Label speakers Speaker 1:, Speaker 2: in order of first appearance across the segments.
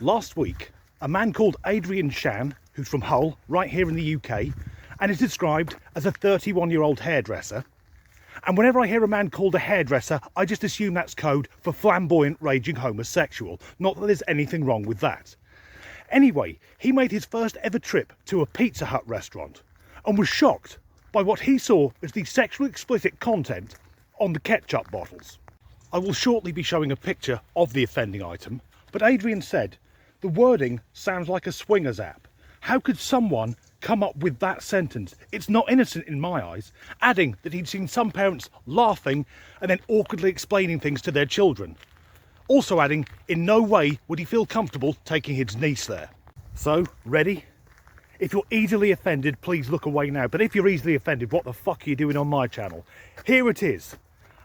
Speaker 1: Last week, a man called Adrian Shan, who's from Hull, right here in the UK, and is described as a 31-year-old hairdresser. And whenever I hear a man called a hairdresser, I just assume that's code for flamboyant, raging homosexual. Not that there's anything wrong with that. Anyway, he made his first ever trip to a Pizza Hut restaurant and was shocked by what he saw as the sexually explicit content on the ketchup bottles. I will shortly be showing a picture of the offending item, but Adrian said, "The wording sounds like a swingers app. How could someone come up with that sentence? It's not innocent in my eyes," adding that he'd seen some parents laughing and then awkwardly explaining things to their children. Also adding, in no way would he feel comfortable taking his niece there. So, ready? If you're easily offended, please look away now. But if you're easily offended, what the fuck are you doing on my channel? Here it is.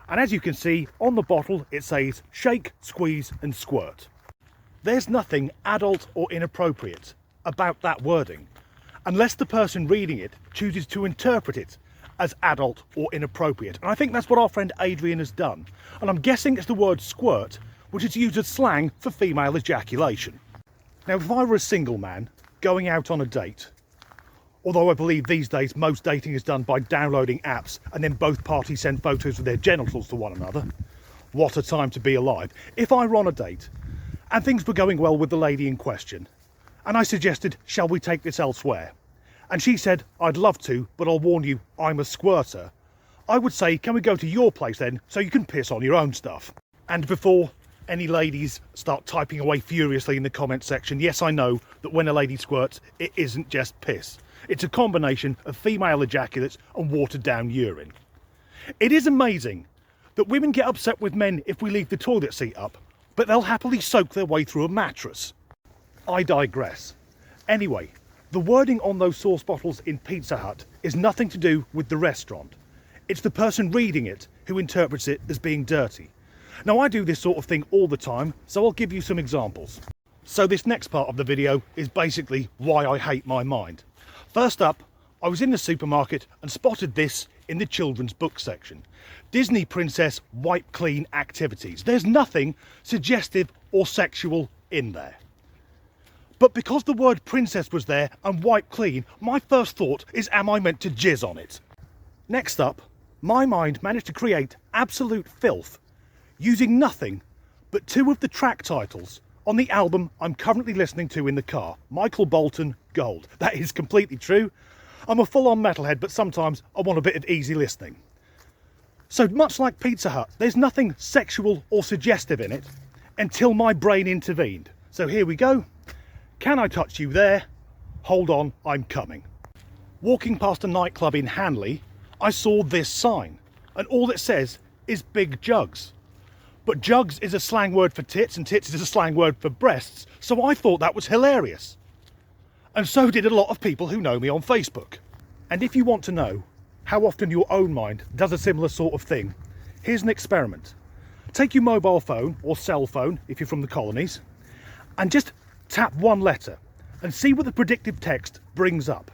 Speaker 1: And as you can see, on the bottle it says, shake, squeeze and squirt. There's nothing adult or inappropriate about that wording, unless the person reading it chooses to interpret it as adult or inappropriate. And I think that's what our friend Adrian has done. And I'm guessing it's the word squirt, which is used as slang for female ejaculation. Now, if I were a single man going out on a date, although I believe these days most dating is done by downloading apps and then both parties send photos of their genitals to one another. What a time to be alive. If I were on a date and things were going well with the lady in question, and I suggested, shall we take this elsewhere? And she said, I'd love to, but I'll warn you, I'm a squirter. I would say, can we go to your place then, so you can piss on your own stuff? And before any ladies start typing away furiously in the comment section, yes, I know that when a lady squirts, it isn't just piss. It's a combination of female ejaculates and watered down urine. It is amazing that women get upset with men if we leave the toilet seat up, but they'll happily soak their way through a mattress. I digress. Anyway, the wording on those sauce bottles in Pizza Hut is nothing to do with the restaurant. It's the person reading it who interprets it as being dirty. Now, I do this sort of thing all the time, so I'll give you some examples. So this next part of the video is basically why I hate my mind. First up, I was in the supermarket and spotted this in the children's book section. Disney Princess Wipe Clean Activities. There's nothing suggestive or sexual in there. But because the word princess was there and wipe clean, my first thought is, am I meant to jizz on it? Next up, my mind managed to create absolute filth using nothing but two of the track titles on the album I'm currently listening to in the car, Michael Bolton, Gold. That is completely true. I'm a full-on metalhead, but sometimes I want a bit of easy listening. So much like Pizza Hut, there's nothing sexual or suggestive in it until my brain intervened. So here we go. Can I touch you there? Hold on, I'm coming. Walking past a nightclub in Hanley, I saw this sign, and all it says is big jugs. But jugs is a slang word for tits, and tits is a slang word for breasts, so I thought that was hilarious. And so did a lot of people who know me on Facebook. And if you want to know how often your own mind does a similar sort of thing, here's an experiment. Take your mobile phone, or cell phone if you're from the colonies, and just tap one letter and see what the predictive text brings up.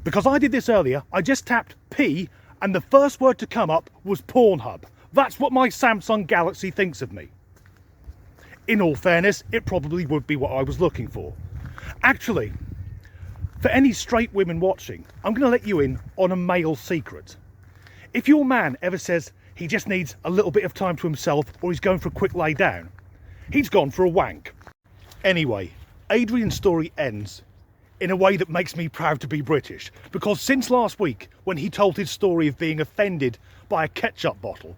Speaker 1: Because I did this earlier, I just tapped P and the first word to come up was Pornhub. That's what my Samsung Galaxy thinks of me. In all fairness, it probably would be what I was looking for. Actually, for any straight women watching, I'm going to let you in on a male secret. If your man ever says he just needs a little bit of time to himself or he's going for a quick lay down, he's gone for a wank. Anyway, Adrian's story ends in a way that makes me proud to be British, because since last week, when he told his story of being offended by a ketchup bottle,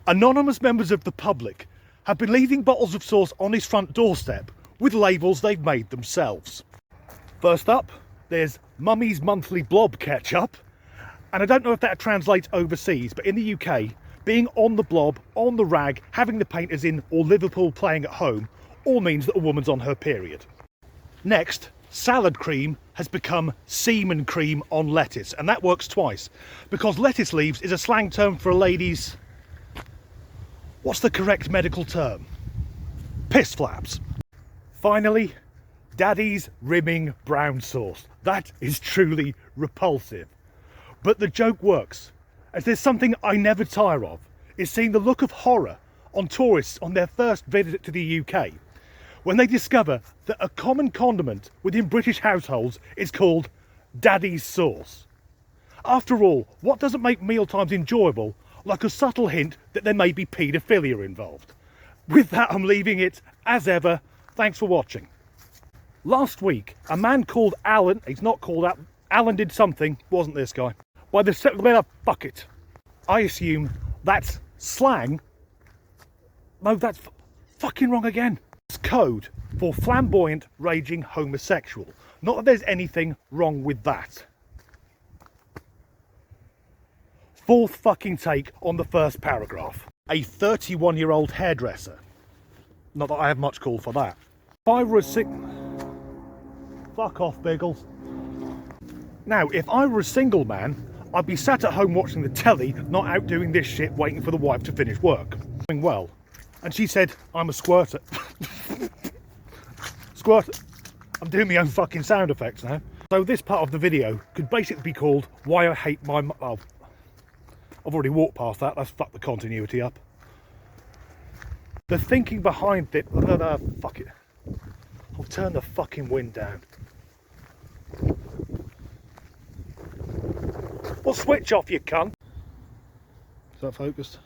Speaker 1: anonymous members of the public have been leaving bottles of sauce on his front doorstep with labels they've made themselves. First up, there's Mummy's Monthly Blob Ketchup, and I don't know if that translates overseas, but in the UK, being on the blob, on the rag, having the painters in, or Liverpool playing at home, all means that a woman's on her period. Next, salad cream has become semen cream on lettuce, and that works twice, because lettuce leaves is a slang term for a lady's... what's the correct medical term? Piss flaps. Finally, Daddy's rimming brown sauce. That is truly repulsive. But the joke works, as there's something I never tire of, is seeing the look of horror on tourists on their first visit to the UK, when they discover that a common condiment within British households is called daddy's sauce. After all, what doesn't make mealtimes enjoyable like a subtle hint that there may be paedophilia involved? With that, I'm leaving it as ever. Thanks for watching. Last week, a man called Alan, he's not called that, Alan did something, wasn't this guy? By the fuck it. I assume that's slang. No, that's fucking wrong again. It's code for flamboyant, raging homosexual. Not that there's anything wrong with that. Fourth fucking take on the first paragraph. A 31-year-old hairdresser. Not that I have much call for that. If I were a Fuck off, Biggles. Now, if I were a single man, I'd be sat at home watching the telly, not out doing this shit, waiting for the wife to finish work. Doing well. And she said, I'm a squirter. Squirter. I'm doing my own fucking sound effects now. So this part of the video could basically be called Why I Hate My... Oh, I've already walked past that. Let's fuck the continuity up. The thinking behind it... fuck it. I'll turn the fucking wind down. Well, switch off, you cunt. Is that focused?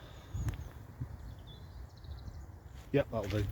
Speaker 1: Yep, that'll do.